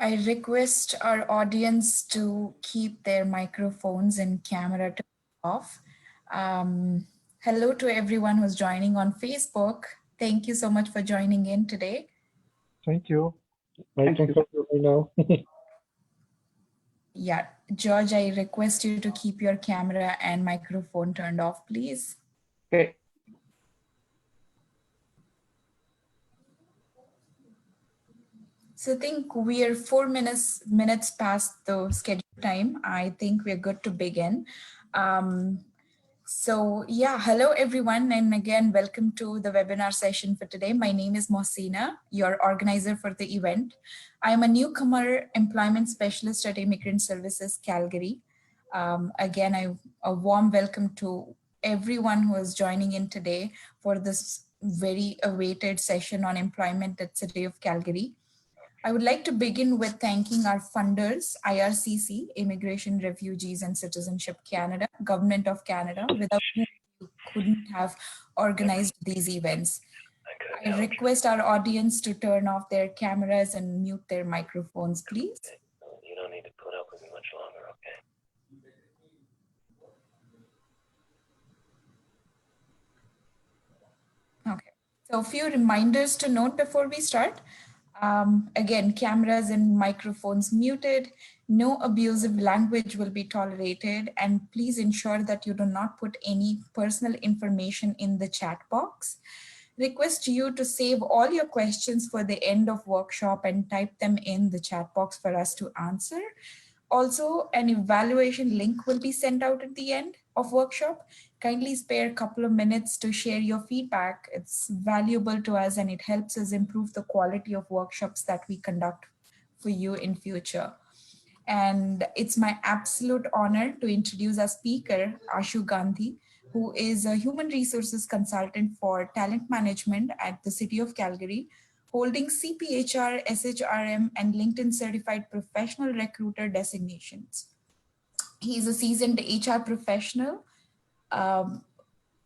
I request our audience to keep their microphones and camera off. Um, Hello to everyone who's joining on Facebook. Thank you so much for joining in today. Thank you. I can talk to you now. Yeah, George, I request you to keep your camera and microphone turned off, please. Okay. So I think we are 4 minutes past the scheduled time. I think we're good to begin. Um, So yeah, hello everyone, and again, welcome to the webinar session for today. My name is Mohsina, your organizer for the event. I am a newcomer employment specialist at Immigrant Services Calgary. A warm welcome to everyone who is joining in today for this very awaited session on employment at City of Calgary. I would like to begin with thanking our funders, IRCC, Immigration, Refugees and Citizenship Canada, Government of Canada, without whom we couldn't have organized these events. I request our audience to turn off their cameras and mute their microphones, please. You don't need to put up with me much longer, okay? Okay, so a few reminders to note before we start. Again, cameras and microphones muted, no abusive language will be tolerated, and please ensure that you do not put any personal information in the chat box. Request you to save all your questions for the end of workshop and type them in the chat box for us to answer. Also, an evaluation link will be sent out at the end of workshop. Kindly spare a couple of minutes to share your feedback. It's valuable to us and it helps us improve the quality of workshops that we conduct for you in future. And it's my absolute honor to introduce our speaker, Ashu Gandhi, who is a human resources consultant for talent management at the City of Calgary, holding CPHR, SHRM, and LinkedIn certified professional recruiter designations. He's a seasoned HR professional um,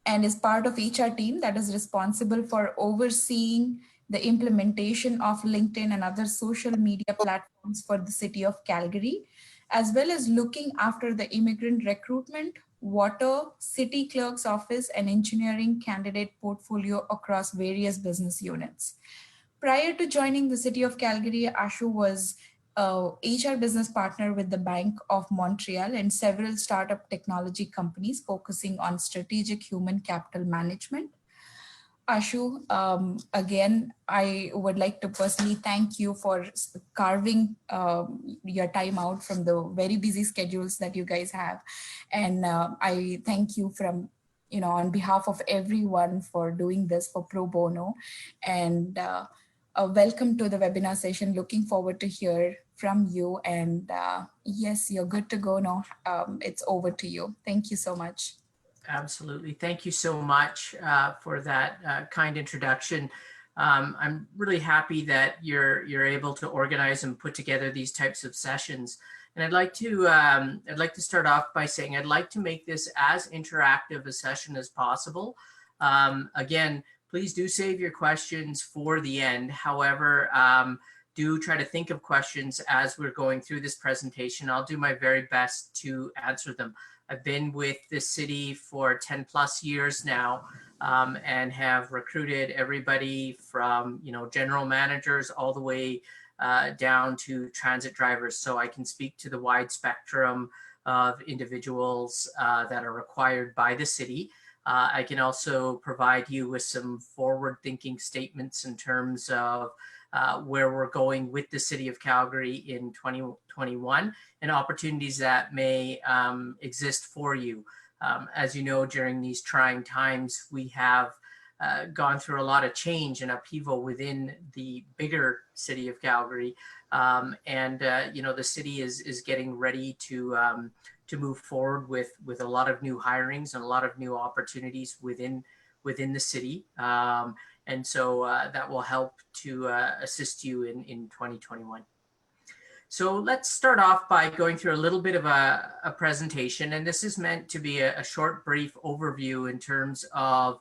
and is part of HR team that is responsible for overseeing the implementation of LinkedIn and other social media platforms for the City of Calgary, as well as looking after the immigrant recruitment, water, city clerk's office, and engineering candidate portfolio across various business units. Prior to joining the City of Calgary, Ashu was a HR business partner with the Bank of Montreal and several startup technology companies focusing on strategic human capital management. Ashu, again, I would like to personally thank you for carving your time out from the very busy schedules that you guys have. And I thank you from, on behalf of everyone for doing this for pro bono. And welcome to the webinar session. Looking forward to hear from you. And yes, you're good to go now. It's over to you. Thank you so much. Absolutely. Thank you so much for that kind introduction. I'm really happy that you're able to organize and put together these types of sessions. And I'd like to start off by saying I'd like to make this as interactive a session as possible. Again, please do save your questions for the end. However, do try to think of questions as we're going through this presentation. I'll do my very best to answer them. I've been with this city for 10 plus years now and have recruited everybody from, general managers all the way down to transit drivers. So I can speak to the wide spectrum of individuals that are required by the city. I can also provide you with some forward-thinking statements in terms of where we're going with the City of Calgary in 2021 and opportunities that may exist for you. As you know, during these trying times, we have gone through a lot of change and upheaval within the bigger City of Calgary. The city is getting ready to move forward with a lot of new hirings and a lot of new opportunities within the city. And so that will help to assist you in 2021. So let's start off by going through a little bit of a presentation. And this is meant to be a short, brief overview in terms of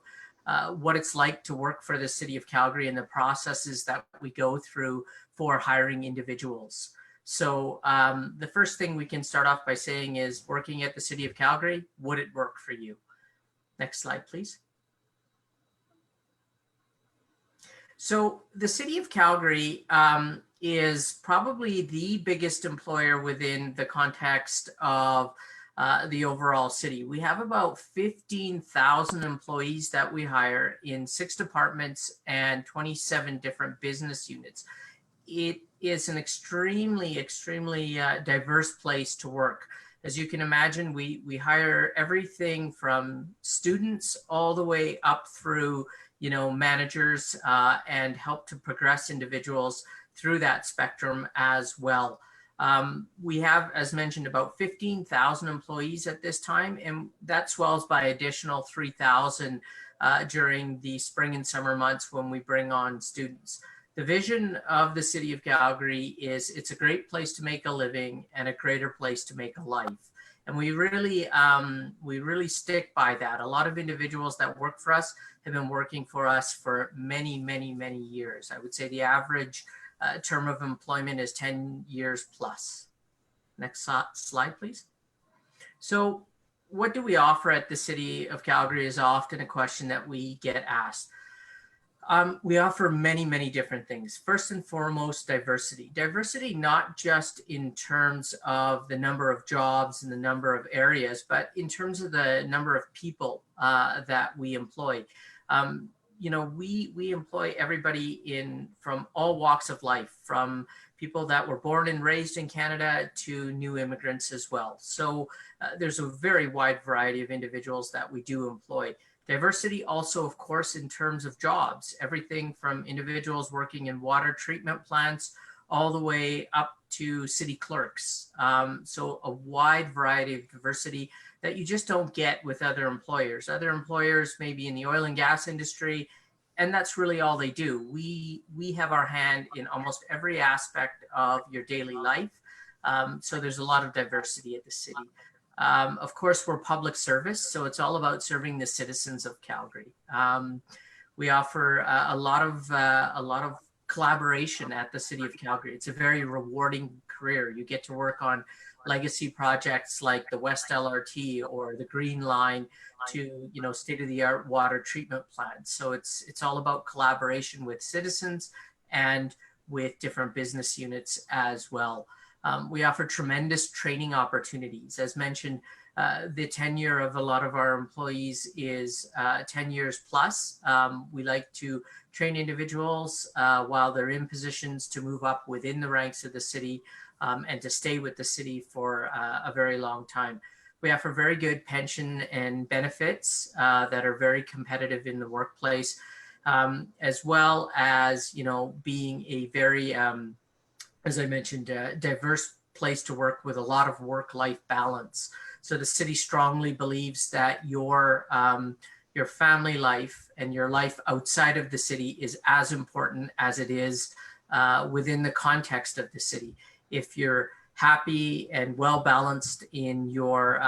what it's like to work for the City of Calgary and the processes that we go through for hiring individuals. So the first thing we can start off by saying is, working at the City of Calgary, would it work for you? Next slide, please. So the City of Calgary is probably the biggest employer within the context of the overall city. We have about 15,000 employees that we hire in 6 departments and 27 different business units. It is an extremely diverse place to work. As you can imagine, we hire everything from students all the way up through managers, and help to progress individuals through that spectrum as well. We have, as mentioned, about 15,000 employees at this time, and that swells by additional 3,000 during the spring and summer months when we bring on students. The vision of the City of Calgary is it's a great place to make a living and a greater place to make a life. And we really stick by that. A lot of individuals that work for us have been working for us for many years. I would say the average term of employment is 10 years plus. Next slide, please. So what do we offer at the City of Calgary is often a question that we get asked. We offer many different things. First and foremost, diversity. Diversity not just in terms of the number of jobs and the number of areas, but in terms of the number of people that we employ. We employ everybody from all walks of life, from people that were born and raised in Canada to new immigrants as well. So there's a very wide variety of individuals that we do employ. Diversity also, of course, in terms of jobs, everything from individuals working in water treatment plants all the way up to city clerks. So a wide variety of diversity that you just don't get with other employers. Other employers may be in the oil and gas industry, and that's really all they do. We have our hand in almost every aspect of your daily life. So there's a lot of diversity at the city. Of course, we're public service, so it's all about serving the citizens of Calgary. We offer a lot of collaboration at the City of Calgary. It's a very rewarding career. You get to work on legacy projects like the West LRT or the Green Line to state-of-the-art water treatment plants. So it's all about collaboration with citizens and with different business units as well. We offer tremendous training opportunities. As mentioned, the tenure of a lot of our employees is 10 years plus. We like to train individuals while they're in positions to move up within the ranks of the city and to stay with the city for a very long time. We offer very good pension and benefits that are very competitive in the workplace, as well as being a very as I mentioned, a diverse place to work with a lot of work-life balance. So the city strongly believes that your family life and your life outside of the city is as important as it is within the context of the city. If you're happy and well-balanced in your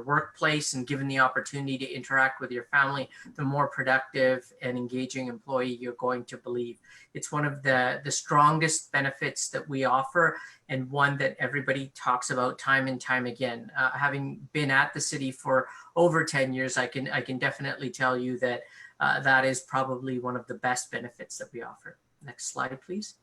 workplace and given the opportunity to interact with your family, the more productive and engaging employee you're going to believe. It's one of the strongest benefits that we offer, and one that everybody talks about time and time again. Having been at the city for over 10 years, I can definitely tell you that that is probably one of the best benefits that we offer. Next slide, please.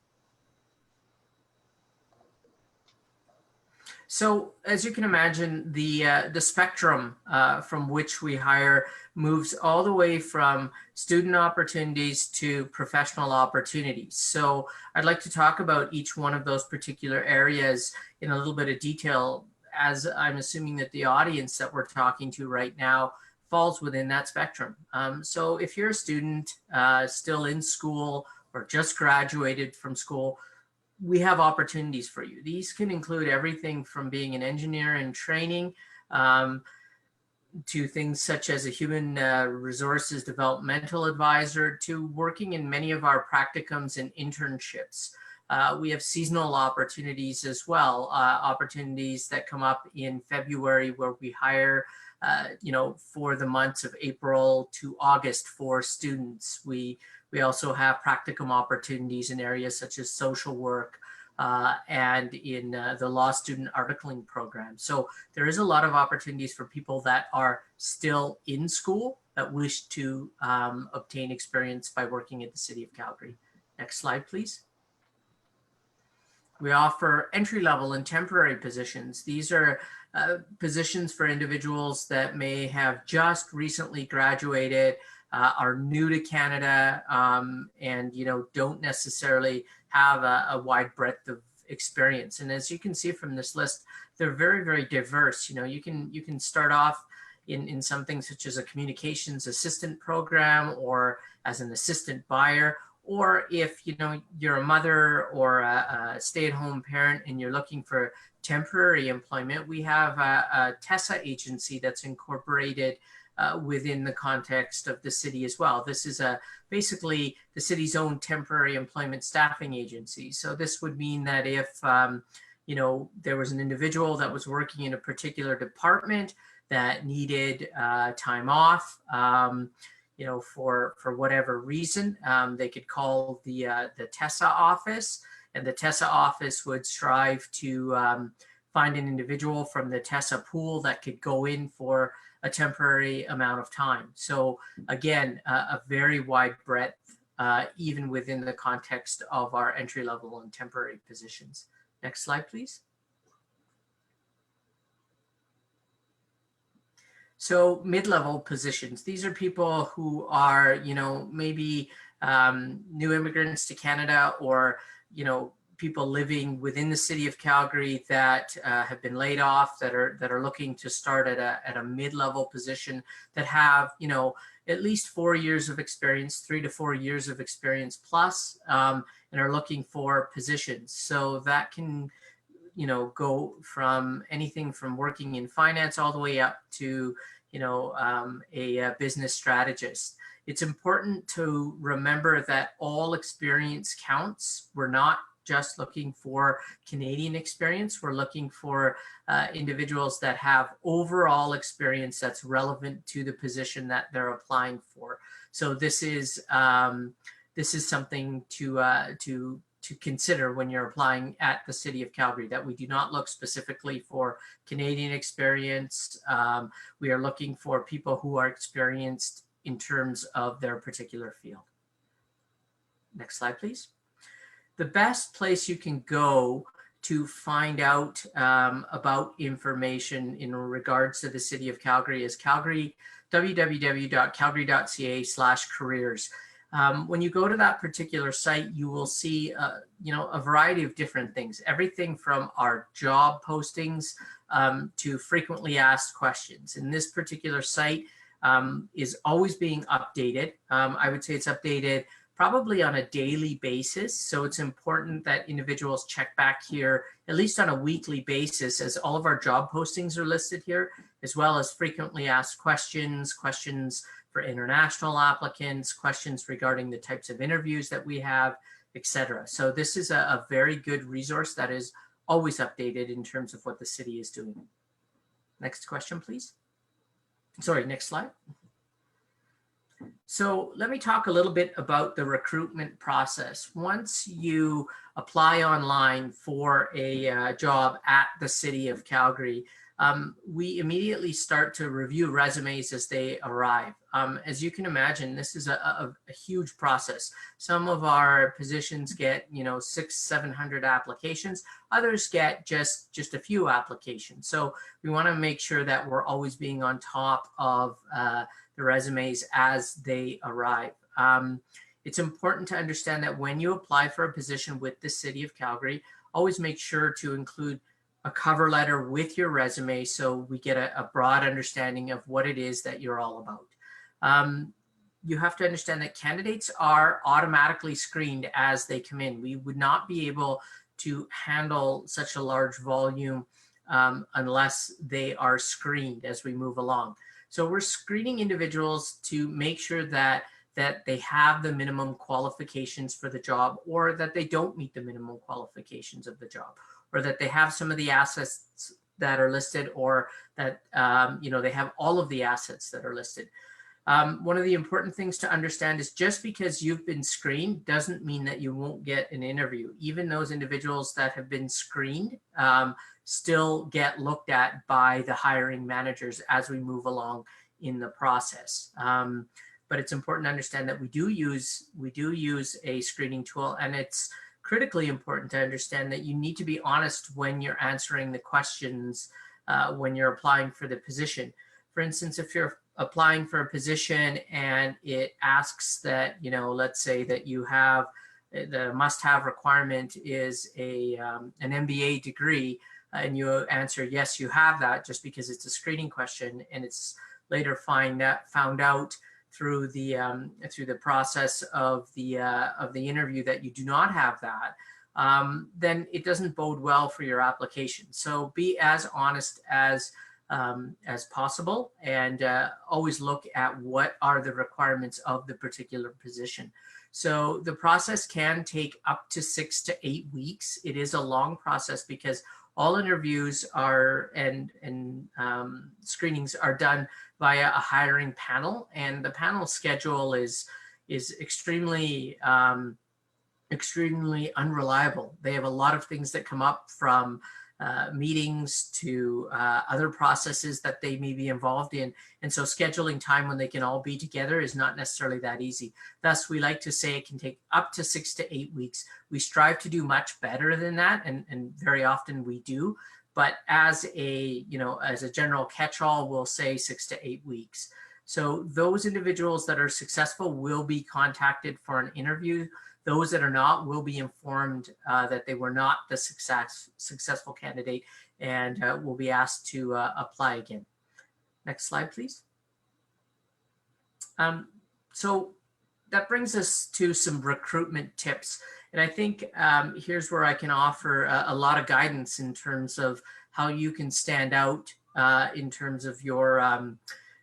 So as you can imagine, the spectrum from which we hire moves all the way from student opportunities to professional opportunities. So I'd like to talk about each one of those particular areas in a little bit of detail, as I'm assuming that the audience that we're talking to right now falls within that spectrum. So if you're a student still in school or just graduated from school, we have opportunities for you. These can include everything from being an engineer in training to things such as a human resources developmental advisor, to working in many of our practicums and internships. We have seasonal opportunities as well, opportunities that come up in February where we hire for the months of April to August for students. We also have practicum opportunities in areas such as social work, and in the law student articling program. So there is a lot of opportunities for people that are still in school that wish to obtain experience by working at the City of Calgary. Next slide, please. We offer entry-level and temporary positions. These are positions for individuals that may have just recently graduated, are new to Canada, and don't necessarily have a wide breadth of experience. And as you can see from this list, they're very, very diverse. You can start off in something such as a communications assistant program or as an assistant buyer. Or if you're a mother or a stay-at-home parent and you're looking for temporary employment, we have a TESA agency that's incorporated within the context of the city as well. This is basically the city's own temporary employment staffing agency. So this would mean that if there was an individual that was working in a particular department that needed time off, for whatever reason, they could call the TESA office, and the TESA office would strive to find an individual from the TESA pool that could go in for a temporary amount of time. So again, a very wide breadth, even within the context of our entry-level and temporary positions. Next slide, please. So mid-level positions, these are people who are, maybe new immigrants to Canada, or, people living within the City of Calgary that have been laid off, that are looking to start at a mid-level position, that have, at least 4 years of experience, 3 to 4 years of experience plus, and are looking for positions. So that can, go from anything from working in finance all the way up to, a business strategist. It's important to remember that all experience counts. We're not just looking for Canadian experience. We're looking for individuals that have overall experience that's relevant to the position that they're applying for. So this is something to consider when you're applying at the City of Calgary, that we do not look specifically for Canadian experience. We are looking for people who are experienced in terms of their particular field. Next slide, please. The best place you can go to find out about information in regards to the City of Calgary is www.calgary.ca/careers. When you go to that particular site, you will see, a variety of different things, everything from our job postings to frequently asked questions. And this particular site is always being updated. I would say it's updated probably on a daily basis. So it's important that individuals check back here at least on a weekly basis, as all of our job postings are listed here, as well as frequently asked questions, questions for international applicants, questions regarding the types of interviews that we have, etc. So this is a very good resource that is always updated in terms of what the city is doing. Next question, please. Sorry, next slide. So let me talk a little bit about the recruitment process. Once you apply online for a job at the City of Calgary, we immediately start to review resumes as they arrive. As you can imagine, this is a huge process. Some of our positions get 600-700 applications. Others get just a few applications. So we want to make sure that we're always being on top of the resumes as they arrive. It's important to understand that when you apply for a position with the City of Calgary, always make sure to include a cover letter with your resume so we get a broad understanding of what it is that you're all about. You have to understand that candidates are automatically screened as they come in. We would not be able to handle such a large volume unless they are screened as we move along. So we're screening individuals to make sure that they have the minimum qualifications for the job, or that they don't meet the minimum qualifications of the job, or that they have some of the assets that are listed, or that they have all of the assets that are listed. One of the important things to understand is just because you've been screened doesn't mean that you won't get an interview. Even those individuals that have been screened still get looked at by the hiring managers as we move along in the process. But it's important to understand that we do use a screening tool, and it's critically important to understand that you need to be honest when you're answering the questions when you're applying for the position. For instance, if you're applying for a position and it asks that, let's say that you have the must-have requirement is an MBA degree, and you answer yes, you have that, just because it's a screening question, and it's later found out through the process of the interview that you do not have that, then it doesn't bode well for your application. So be as honest as possible, and always look at what are the requirements of the particular position. So the process can take up to 6 to 8 weeks. It is a long process because all interviews and screenings are done via a hiring panel, and the panel schedule is extremely unreliable. They have a lot of things that come up, from meetings to other processes that they may be involved in. And so scheduling time when they can all be together is not necessarily that easy. Thus, we like to say it can take up to 6 to 8 weeks. We strive to do much better than that, and very often we do. But as a general catch-all, we'll say 6 to 8 weeks. So those individuals that are successful will be contacted for an interview. Those that are not will be informed that they were not the successful candidate, and will be asked to apply again. Next slide, please. So that brings us to some recruitment tips. And I think here's where I can offer a lot of guidance in terms of how you can stand out in terms of your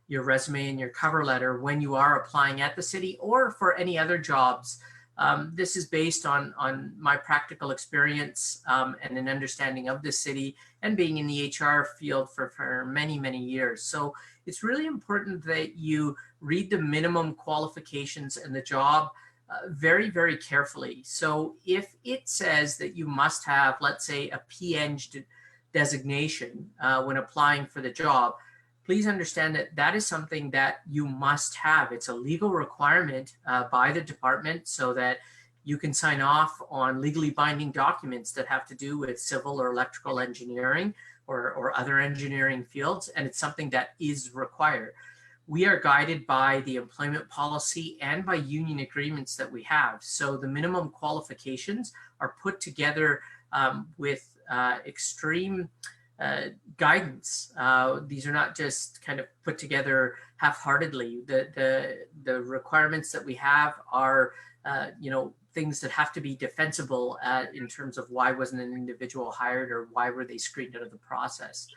resume and your cover letter when you are applying at the city or for any other jobs. This is based on my practical experience and an understanding of the city, and being in the HR field for many, many years. So it's really important that you read the minimum qualifications and the job very, very carefully. So if it says that you must have, let's say, a PN designation when applying for the job, please understand that that is something that you must have. It's a legal requirement by the department, so that you can sign off on legally binding documents that have to do with civil or electrical engineering or other engineering fields, and it's something that is required. We are guided by the employment policy and by union agreements that we have. So the minimum qualifications are put together with extreme guidance. These are not just kind of put together half-heartedly. The requirements that we have are, things that have to be defensible in terms of why wasn't an individual hired, or why were they screened out of the process.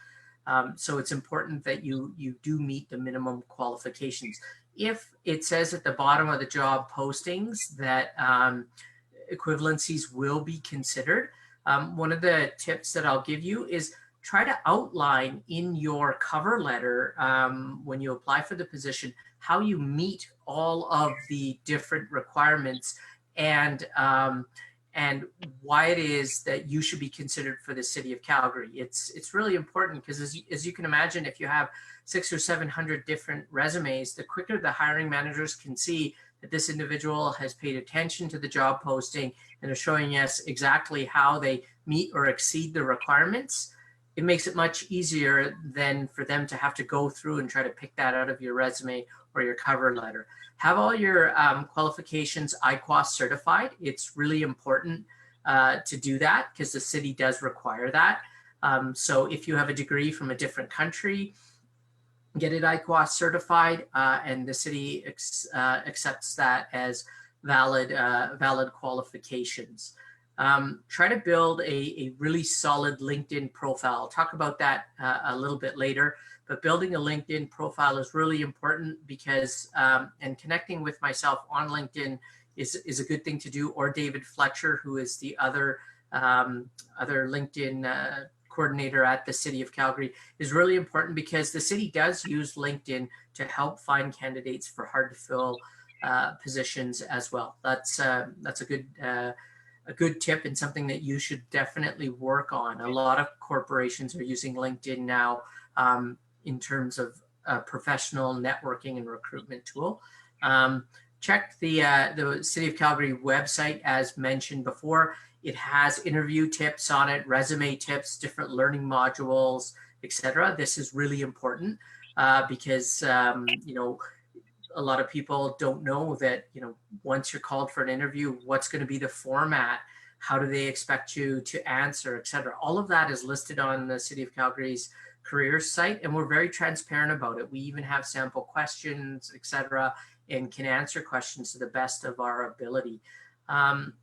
So it's important that you do meet the minimum qualifications. If it says at the bottom of the job postings that equivalencies will be considered, one of the tips that I'll give you is try to outline in your cover letter when you apply for the position how you meet all of the different requirements, and why it is that you should be considered for the City of Calgary. It's really important because, as you can imagine, if you have 600 or 700 different resumes, the quicker the hiring managers can see that this individual has paid attention to the job posting and is showing us exactly how they meet or exceed the requirements, it makes it much easier than for them to have to go through and try to pick that out of your resume or your cover letter. Have all your qualifications IQOS certified. It's really important to do that because the city does require that. So if you have a degree from a different country, get it IQOS certified, and the city accepts that as valid qualifications. Try to build a really solid LinkedIn profile. I'll talk about that a little bit later, but building a LinkedIn profile is really important because, and connecting with myself on LinkedIn is a good thing to do, or David Fletcher, who is the other LinkedIn coordinator at the City of Calgary is really important because the city does use LinkedIn to help find candidates for hard to fill positions as well. That's a good tip and something that you should definitely work on. A lot of corporations are using LinkedIn now in terms of a professional networking and recruitment tool. Check the City of Calgary website, as mentioned before. It has interview tips on it, resume tips, different learning modules, etc. This is really important because you know, a lot of people don't know that, you know, once you're called for an interview, what's going to be the format, how do they expect you to answer, etc. All of that is listed on the City of Calgary's careers site, and we're very transparent about it. We even have sample questions, etc., and can answer questions to the best of our ability.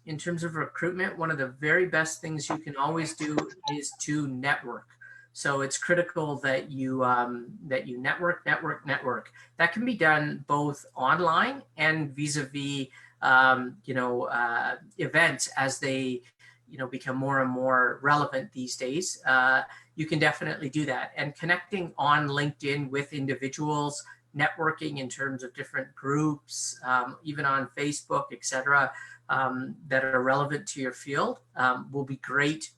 In terms of recruitment, one of the very best things you can always do is to network. So it's critical that you network. That can be done both online and vis-a-vis events as they become more and more relevant these days. You can definitely do that, and connecting on LinkedIn with individuals, networking in terms of different groups, even on Facebook, etc., that are relevant to your field will be great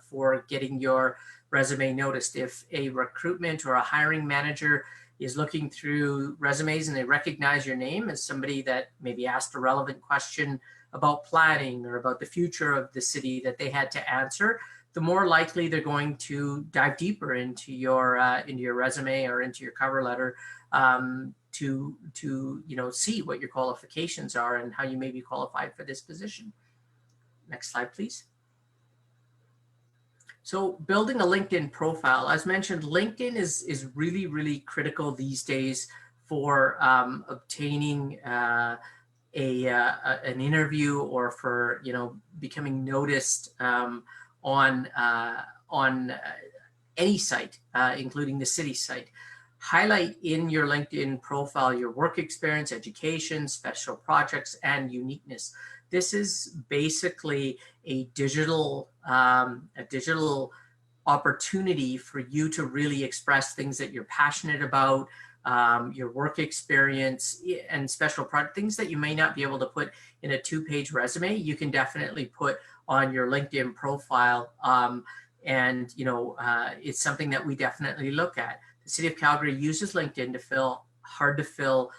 for getting your resume noticed. If a recruitment or a hiring manager is looking through resumes and they recognize your name as somebody that maybe asked a relevant question about planning or about the future of the city that they had to answer, the more likely they're going to dive deeper into your resume or into your cover letter to see what your qualifications are and how you may be qualified for this position. Next slide, please. So building a LinkedIn profile, as mentioned, LinkedIn is really, really critical these days for obtaining an interview or for becoming noticed on any site, including the city site. Highlight in your LinkedIn profile your work experience, education, special projects, and uniqueness. This is basically a digital opportunity for you to really express things that you're passionate about, your work experience and special project, things that you may not be able to put in a 2-page resume, you can definitely put on your LinkedIn profile. It's something that we definitely look at. The City of Calgary uses LinkedIn to fill hard to fill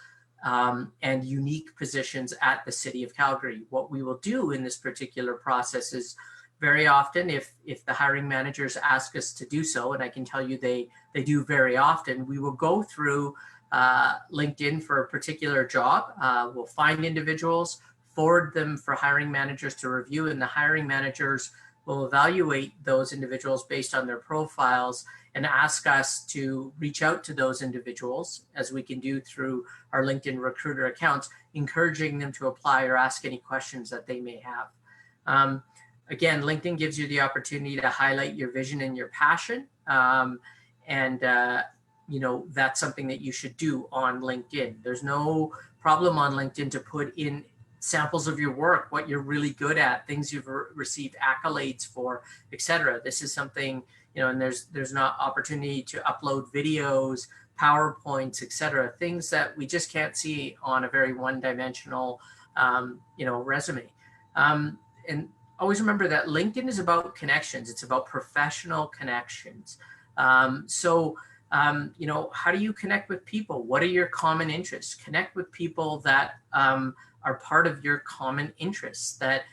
and unique positions at the City of Calgary. What we will do in this particular process is very often, if the hiring managers ask us to do so, and I can tell you they do very often, we will go through LinkedIn for a particular job. We'll find individuals, forward them for hiring managers to review, and the hiring managers will evaluate those individuals based on their profiles and ask us to reach out to those individuals, as we can do through our LinkedIn recruiter accounts, encouraging them to apply or ask any questions that they may have. Again, LinkedIn gives you the opportunity to highlight your vision and your passion. That's something that you should do on LinkedIn. There's no problem on LinkedIn to put in samples of your work, what you're really good at, things you've received accolades for, etc. This is something, and there's an opportunity to upload videos, PowerPoints, etc. Things that we just can't see on a very one-dimensional, resume. And always remember that LinkedIn is about connections. It's about professional connections. How do you connect with people? What are your common interests? Connect with people that are part of your common interests. That,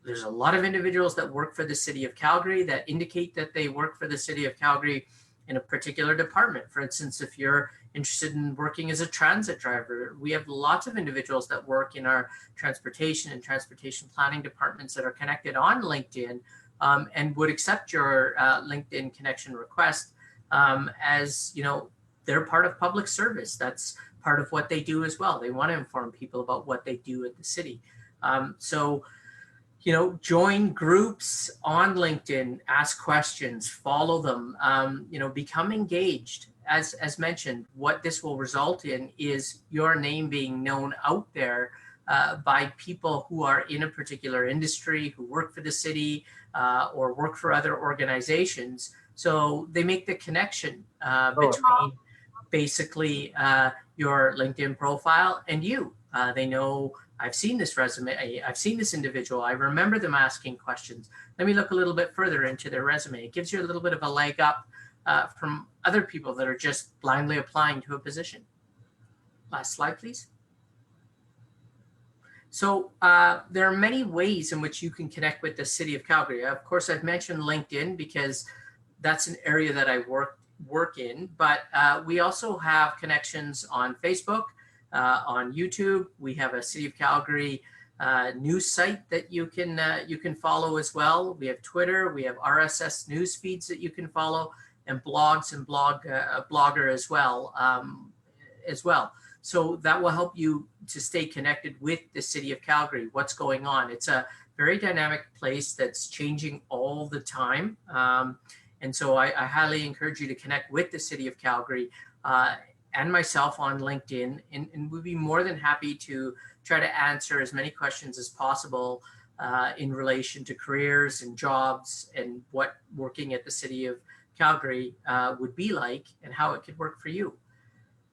there's a lot of individuals that work for the City of Calgary that indicate that they work for the City of Calgary in a particular department. For instance, if you're interested in working as a transit driver, we have lots of individuals that work in our transportation and transportation planning departments that are connected on LinkedIn and would accept your LinkedIn connection request as, they're part of public service. That's part of what they do as well. They want to inform people about what they do at the city. Join groups on LinkedIn, ask questions, follow them, become engaged. As mentioned, what this will result in is your name being known out there by people who are in a particular industry, who work for the city, or work for other organizations. So they make the connection between basically your LinkedIn profile and you. They know, I've seen this resume, I've seen this individual, I remember them asking questions. Let me look a little bit further into their resume. It gives you a little bit of a leg up from other people that are just blindly applying to a position. Last slide, please. So there are many ways in which you can connect with the City of Calgary. Of course, I've mentioned LinkedIn because that's an area that I work in, but we also have connections on Facebook, on YouTube. We have a City of Calgary news site that you can follow as well. We have Twitter, we have RSS news feeds that you can follow, and blogs and blogger as well. So that will help you to stay connected with the City of Calgary, what's going on. It's a very dynamic place that's changing all the time. And so I highly encourage you to connect with the City of Calgary and myself on LinkedIn, and we'd be more than happy to try to answer as many questions as possible in relation to careers and jobs and what working at the City of Calgary would be like and how it could work for you.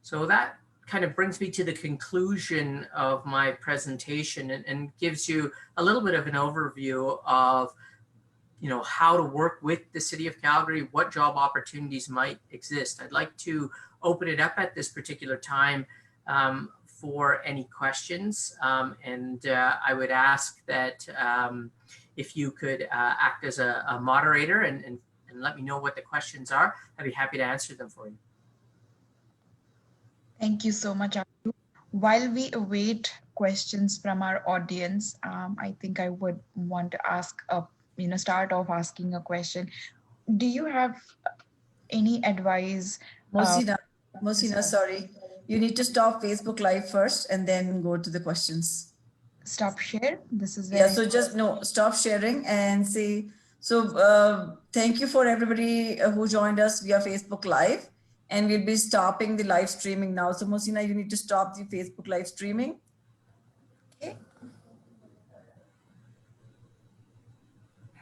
So that kind of brings me to the conclusion of my presentation and gives you a little bit of an overview of how to work with the City of Calgary, what job opportunities might exist. I'd like to open it up at this particular time for any questions. And I would ask that if you could act as a moderator and let me know what the questions are, I'd be happy to answer them for you. Thank you so much, Ashu. While we await questions from our audience, I think I would want to ask start off asking a question. Do you have any advice? Mosina, sorry. You need to stop Facebook Live first and then go to the questions. Stop share. This is Yeah, so just stop sharing and say, so thank you for everybody who joined us via Facebook Live. And we'll be stopping the live streaming now. So Mosina, you need to stop the Facebook Live streaming. Okay.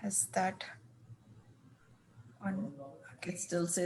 Has that on? Okay. It still says